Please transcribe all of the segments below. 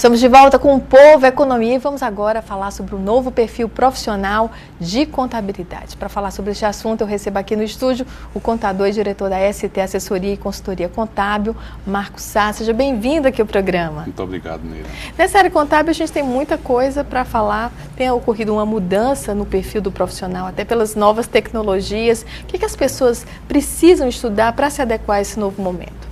Estamos de volta com o Povo Economia e vamos agora falar sobre o novo perfil profissional de contabilidade. Para falar sobre este assunto, eu recebo aqui no estúdio o contador e diretor da ST Assessoria e Consultoria Contábil, Marcos Sá. Seja bem-vindo aqui ao programa. Muito obrigado, Neira. Nessa área contábil, a gente tem muita coisa para falar. Tem ocorrido uma mudança no perfil do profissional, até pelas novas tecnologias. O que as pessoas precisam estudar para se adequar a esse novo momento?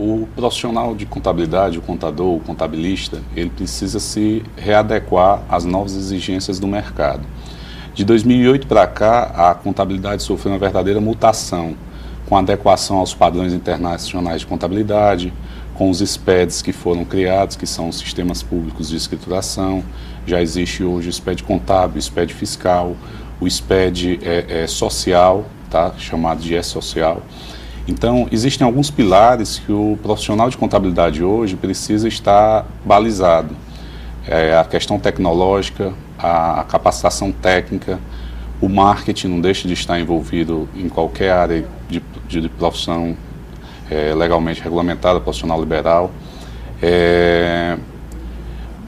O profissional de contabilidade, o contador, o contabilista, ele precisa se readequar às novas exigências do mercado. De 2008 para cá, a contabilidade sofreu uma verdadeira mutação, com adequação aos padrões internacionais de contabilidade, com os SPEDs que foram criados, que são os sistemas públicos de escrituração. Já existe hoje o SPED contábil, o SPED fiscal, o SPED social, tá? Chamado de E-social. Então, existem alguns pilares que o profissional de contabilidade hoje precisa estar balizado. A questão tecnológica, a capacitação técnica, o marketing não deixa de estar envolvido em qualquer área de profissão legalmente regulamentada, profissional liberal.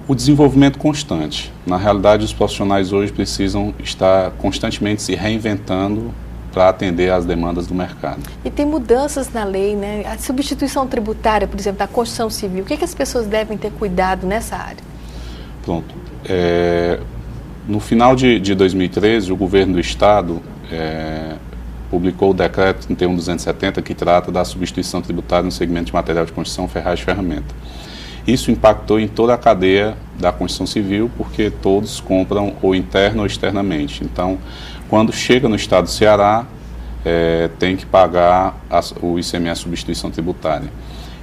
O desenvolvimento constante. Na realidade, os profissionais hoje precisam estar constantemente se reinventando para atender às demandas do mercado. E tem mudanças na lei, né? A substituição tributária, por exemplo, da construção civil. O que as pessoas devem ter cuidado nessa área? Pronto. No final de 2013, o governo do Estado publicou o decreto 31.270, que trata da substituição tributária no segmento de material de construção, ferragem e ferramenta. Isso impactou em toda a cadeia da construção civil, porque todos compram ou interno ou externamente. Então, quando chega no estado do Ceará, tem que pagar o ICMS substituição tributária.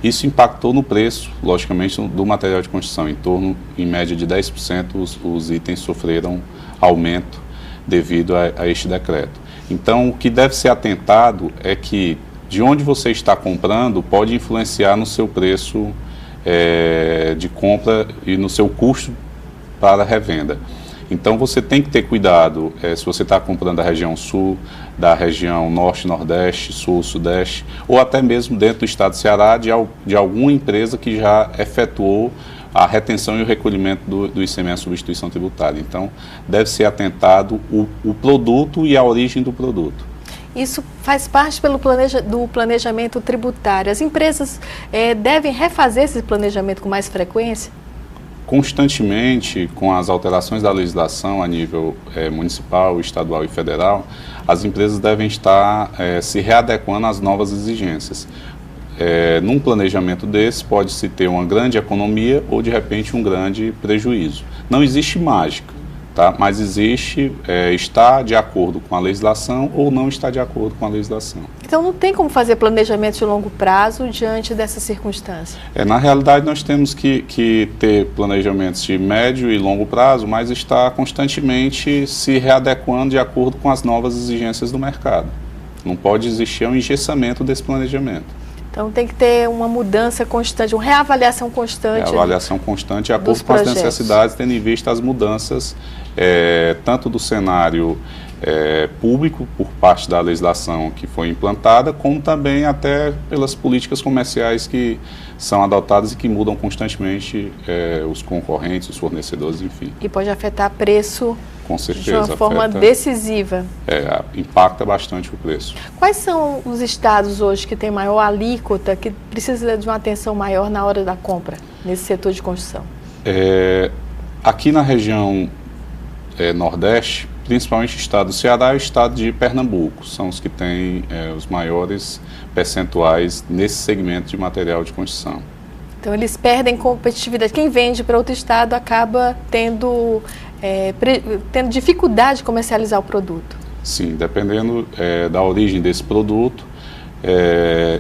Isso impactou no preço, logicamente, do material de construção. Em torno, em média de 10%, os itens sofreram aumento devido a este decreto. Então, o que deve ser atentado é que de onde você está comprando pode influenciar no seu preço de compra e no seu custo para a revenda. Então você tem que ter cuidado se você está comprando da região sul, da região norte, nordeste, sul, sudeste, ou até mesmo dentro do estado do Ceará de alguma empresa que já efetuou a retenção e o recolhimento do ICMS substituição tributária. Então deve ser atentado o produto e a origem do produto. Isso faz parte do planejamento tributário. As empresas devem refazer esse planejamento com mais frequência? Constantemente, com as alterações da legislação a nível municipal, estadual e federal, as empresas devem estar se readequando às novas exigências. Num planejamento desse, pode-se ter uma grande economia ou, de repente, um grande prejuízo. Não existe mágica, tá? Mas existe estar de acordo com a legislação ou não estar de acordo com a legislação. Então não tem como fazer planejamento de longo prazo diante dessa circunstância? Na realidade, nós temos que ter planejamentos de médio e longo prazo, mas estar constantemente se readequando de acordo com as novas exigências do mercado. Não pode existir um engessamento desse planejamento. Então tem que ter uma mudança constante, uma reavaliação constante. Reavaliação constante de acordo com as necessidades, tendo em vista as mudanças, tanto do cenário público, por parte da legislação que foi implantada, como também até pelas políticas comerciais que são adotadas e que mudam constantemente os concorrentes, os fornecedores, enfim. E pode afetar preço. Com certeza, de uma forma decisiva. Impacta bastante o preço. Quais são os estados hoje que têm maior alíquota, que precisa de uma atenção maior na hora da compra, nesse setor de construção? Aqui na região Nordeste, principalmente o estado do Ceará e o estado de Pernambuco, são os que têm os maiores percentuais nesse segmento de material de construção. Então eles perdem competitividade. Quem vende para outro estado acaba tendo dificuldade de comercializar o produto. Sim, dependendo da origem desse produto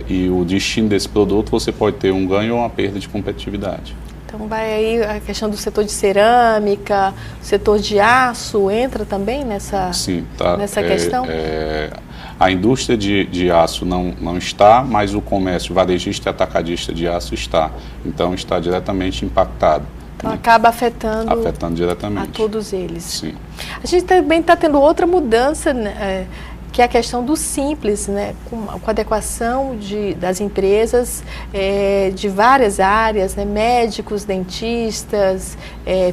e o destino desse produto, você pode ter um ganho ou uma perda de competitividade. Então vai aí a questão do setor de cerâmica, setor de aço, entra também nessa questão? A indústria de aço não está, mas o comércio varejista e atacadista de aço está. Então está diretamente impactado. Então acaba afetando diretamente a todos eles. Sim. A gente também está tendo outra mudança, que é a questão do Simples, né, com adequação das empresas de várias áreas, né, médicos, dentistas,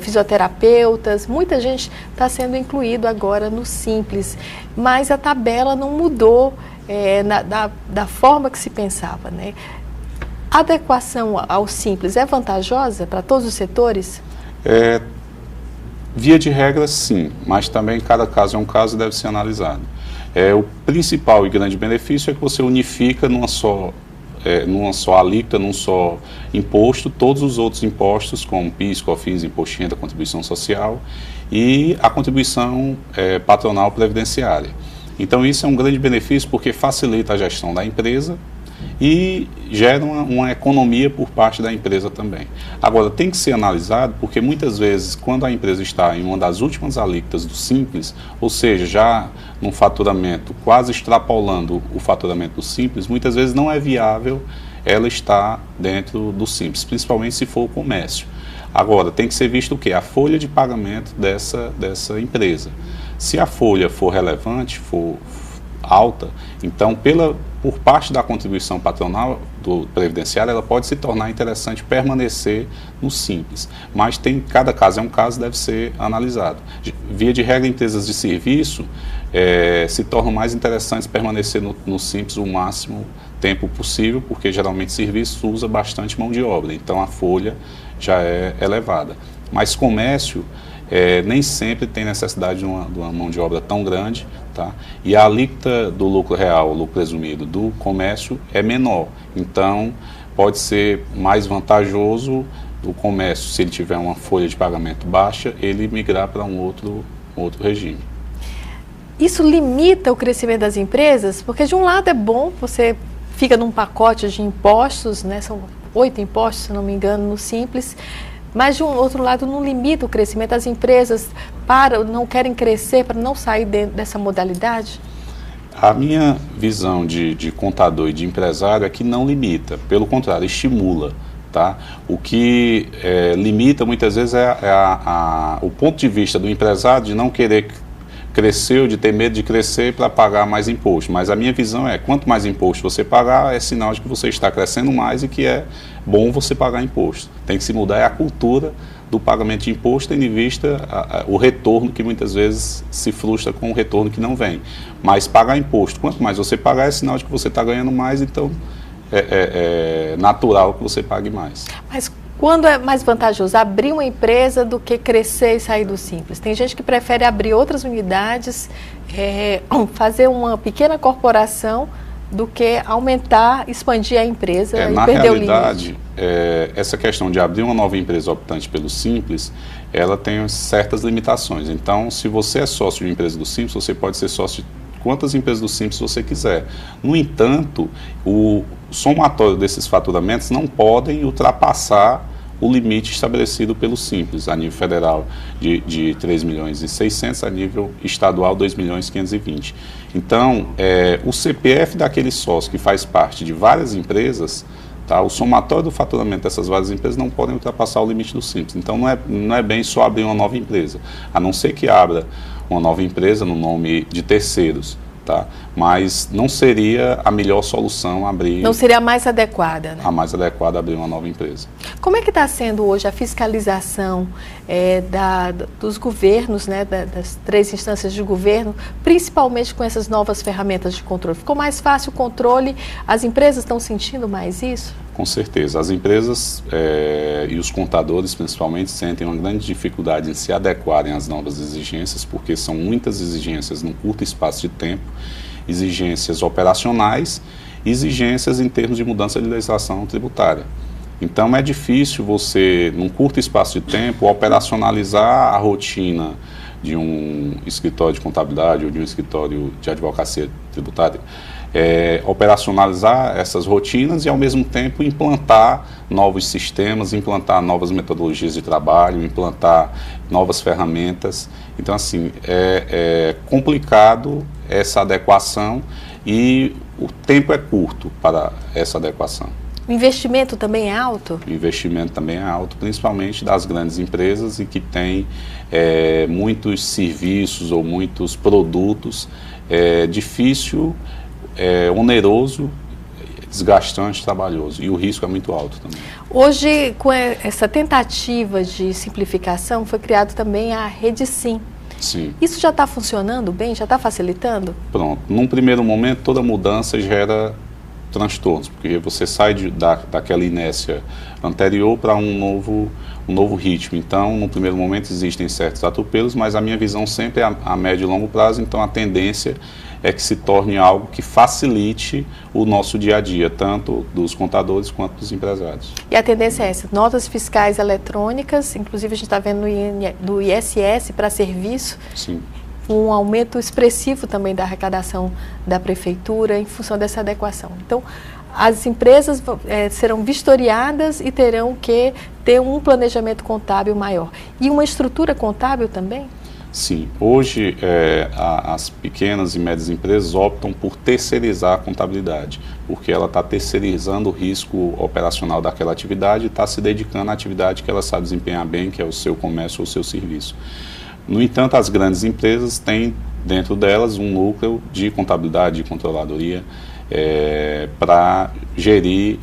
fisioterapeutas, muita gente está sendo incluído agora no Simples, mas a tabela não mudou da forma que se pensava, né? A adequação ao Simples é vantajosa para todos os setores? Via de regra, sim, mas também cada caso é um caso e deve ser analisado. O principal e grande benefício é que você unifica numa só alíquota, num só imposto, todos os outros impostos, como PIS, COFINS, Imposto de Renda, Contribuição Social e a contribuição patronal previdenciária. Então isso é um grande benefício porque facilita a gestão da empresa e gera uma economia por parte da empresa também. Agora, tem que ser analisado porque muitas vezes, quando a empresa está em uma das últimas alíquotas do Simples, ou seja, já num faturamento quase extrapolando o faturamento do Simples, muitas vezes não é viável ela estar dentro do Simples, principalmente se for o comércio. Agora, tem que ser visto o quê? A folha de pagamento dessa empresa. Se a folha for relevante, for alta, então por parte da contribuição patronal do previdenciário, ela pode se tornar interessante permanecer no Simples, mas cada caso é um caso, deve ser analisado. Via de regra, empresas de serviço se tornam mais interessantes permanecer no Simples o máximo tempo possível, porque geralmente serviço usa bastante mão de obra, então a folha já é elevada. Mas comércio nem sempre tem necessidade de uma mão de obra tão grande, tá? E a alíquota do lucro real, o lucro presumido do comércio é menor, então pode ser mais vantajoso o comércio, se ele tiver uma folha de pagamento baixa, ele migrar para um outro regime. Isso limita o crescimento das empresas? Porque de um lado é bom, você fica num pacote de impostos, né? São 8 impostos, se não me engano, no Simples. Mas, de um outro lado, não limita o crescimento. As empresas não querem crescer para não sair dessa modalidade? A minha visão de contador e de empresário é que não limita, pelo contrário, estimula. Tá? O que limita, muitas vezes, o ponto de vista do empresário de não querer crescer ou de ter medo de crescer para pagar mais imposto. Mas a minha visão é, quanto mais imposto você pagar, é sinal de que você está crescendo mais e que é bom você pagar imposto. Tem que se mudar a cultura do pagamento de imposto, tendo em vista o retorno, que muitas vezes se frustra com o retorno que não vem. Mas pagar imposto, quanto mais você pagar, é sinal de que você está ganhando mais, então é natural que você pague mais. Mas quando é mais vantajoso abrir uma empresa do que crescer e sair do Simples? Tem gente que prefere abrir outras unidades, fazer uma pequena corporação, do que aumentar, expandir a empresa e perder o limite. Na realidade, essa questão de abrir uma nova empresa optante pelo Simples, ela tem certas limitações. Então, se você é sócio de uma empresa do Simples, você pode ser sócio de quantas empresas do Simples você quiser. No entanto, o somatório desses faturamentos não podem ultrapassar o limite estabelecido pelo Simples, a nível federal de 3.600.000, a nível estadual 2.520.000. Então, o CPF daquele sócio que faz parte de várias empresas, tá, o somatório do faturamento dessas várias empresas não podem ultrapassar o limite do Simples. Então, não é bem só abrir uma nova empresa, a não ser que abra uma nova empresa no nome de terceiros. Tá? Mas não seria a melhor solução abrir... Não seria a mais adequada, né? A mais adequada abrir uma nova empresa. Como é que está sendo hoje a fiscalização dos governos, né, das 3 instâncias de governo, principalmente com essas novas ferramentas de controle? Ficou mais fácil o controle? As empresas estão sentindo mais isso? Com certeza. As empresas e os contadores, principalmente, sentem uma grande dificuldade em se adequarem às novas exigências, porque são muitas exigências num curto espaço de tempo, exigências operacionais, exigências em termos de mudança de legislação tributária. Então, é difícil você, num curto espaço de tempo, operacionalizar a rotina de um escritório de contabilidade ou de um escritório de advocacia tributária. Operacionalizar essas rotinas e, ao mesmo tempo, implantar novos sistemas, implantar novas metodologias de trabalho, implantar novas ferramentas. Então, assim, é complicado essa adequação e o tempo é curto para essa adequação. O investimento também é alto? O investimento também é alto, principalmente das grandes empresas e que têm muitos serviços ou muitos produtos difícil, oneroso, desgastante, trabalhoso. E o risco é muito alto também. Hoje, com essa tentativa de simplificação, foi criado também a Rede Sim. Sim. Isso já está funcionando bem? Já está facilitando? Pronto. Num primeiro momento, toda mudança gera transtornos, porque você sai daquela inércia anterior para um novo ritmo. Então, no primeiro momento, existem certos atropelos, mas a minha visão sempre é a médio e longo prazo, então a tendência é que se torne algo que facilite o nosso dia a dia, tanto dos contadores quanto dos empresários. E a tendência é essa, notas fiscais eletrônicas, inclusive a gente está vendo no ISS para serviço, Sim. Um aumento expressivo também da arrecadação da prefeitura em função dessa adequação. Então, as empresas serão vistoriadas e terão que ter um planejamento contábil maior. E uma estrutura contábil também? Sim. Hoje, as pequenas e médias empresas optam por terceirizar a contabilidade, porque ela está terceirizando o risco operacional daquela atividade e está se dedicando à atividade que ela sabe desempenhar bem, que é o seu comércio ou o seu serviço. No entanto, as grandes empresas têm dentro delas um núcleo de contabilidade, de controladoria, para gerir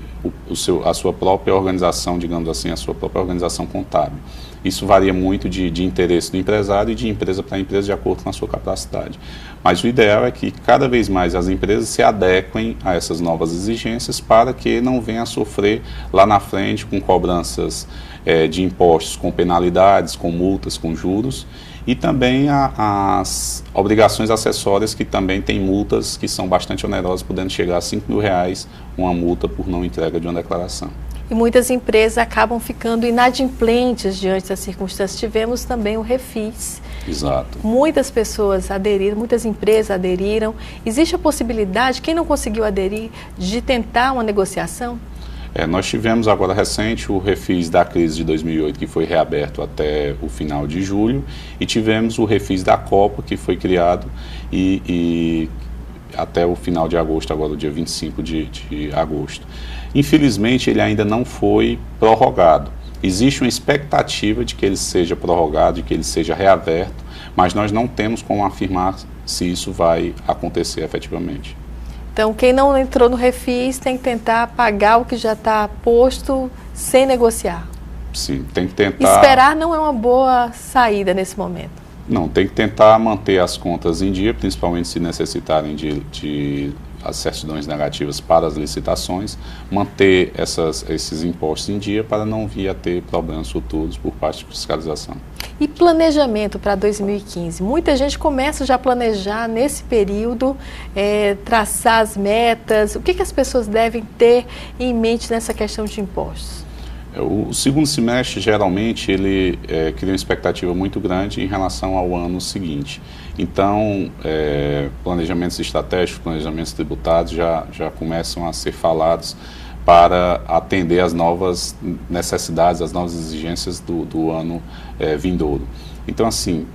a sua própria organização, digamos assim, a sua própria organização contábil. Isso varia muito de interesse do empresário e de empresa para empresa, de acordo com a sua capacidade. Mas o ideal é que cada vez mais as empresas se adequem a essas novas exigências para que não venham a sofrer lá na frente com cobranças de impostos, com penalidades, com multas, com juros, e também as obrigações acessórias, que também tem multas que são bastante onerosas, podendo chegar a R$5.000 uma multa por não entrega de uma declaração. E muitas empresas acabam ficando inadimplentes diante das circunstâncias. Tivemos também o Refis. Exato. Muitas pessoas aderiram, muitas empresas aderiram. Existe a possibilidade, quem não conseguiu aderir, de tentar uma negociação? Nós tivemos agora recente o Refis da crise de 2008, que foi reaberto até o final de julho, e tivemos o Refis da Copa, que foi criado e até o final de agosto, agora o dia 25 de agosto. Infelizmente, ele ainda não foi prorrogado. Existe uma expectativa de que ele seja prorrogado, de que ele seja reaberto, mas nós não temos como afirmar se isso vai acontecer efetivamente. Então, quem não entrou no Refis tem que tentar pagar o que já está posto sem negociar. Sim, tem que tentar... Esperar não é uma boa saída nesse momento. Não, tem que tentar manter as contas em dia, principalmente se necessitarem de as certidões negativas para as licitações, manter esses impostos em dia para não vir a ter problemas futuros por parte de fiscalização. E planejamento para 2015? Muita gente começa já a planejar nesse período, traçar as metas. O que as pessoas devem ter em mente nessa questão de impostos? O segundo semestre, geralmente, ele cria uma expectativa muito grande em relação ao ano seguinte. Então, planejamentos estratégicos, planejamentos tributários já começam a ser falados para atender às novas necessidades, às novas exigências do ano vindouro. Então, assim,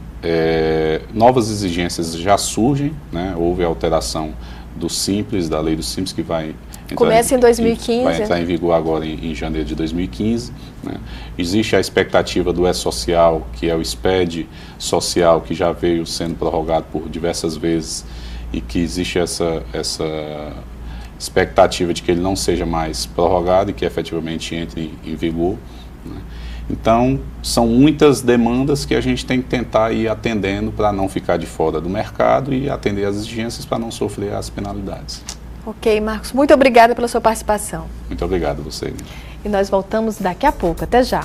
novas exigências já surgem, né? Houve a alteração do Simples, da lei do Simples, que vai começa em 2015. Vai entrar em vigor agora em janeiro de 2015. Né? Existe a expectativa do E-Social, que é o SPED social, que já veio sendo prorrogado por diversas vezes e que existe essa expectativa de que ele não seja mais prorrogado e que efetivamente entre em vigor. Né? Então, são muitas demandas que a gente tem que tentar ir atendendo para não ficar de fora do mercado e atender às exigências para não sofrer as penalidades. Ok, Marcos, muito obrigada pela sua participação. Muito obrigado a você. E nós voltamos daqui a pouco. Até já.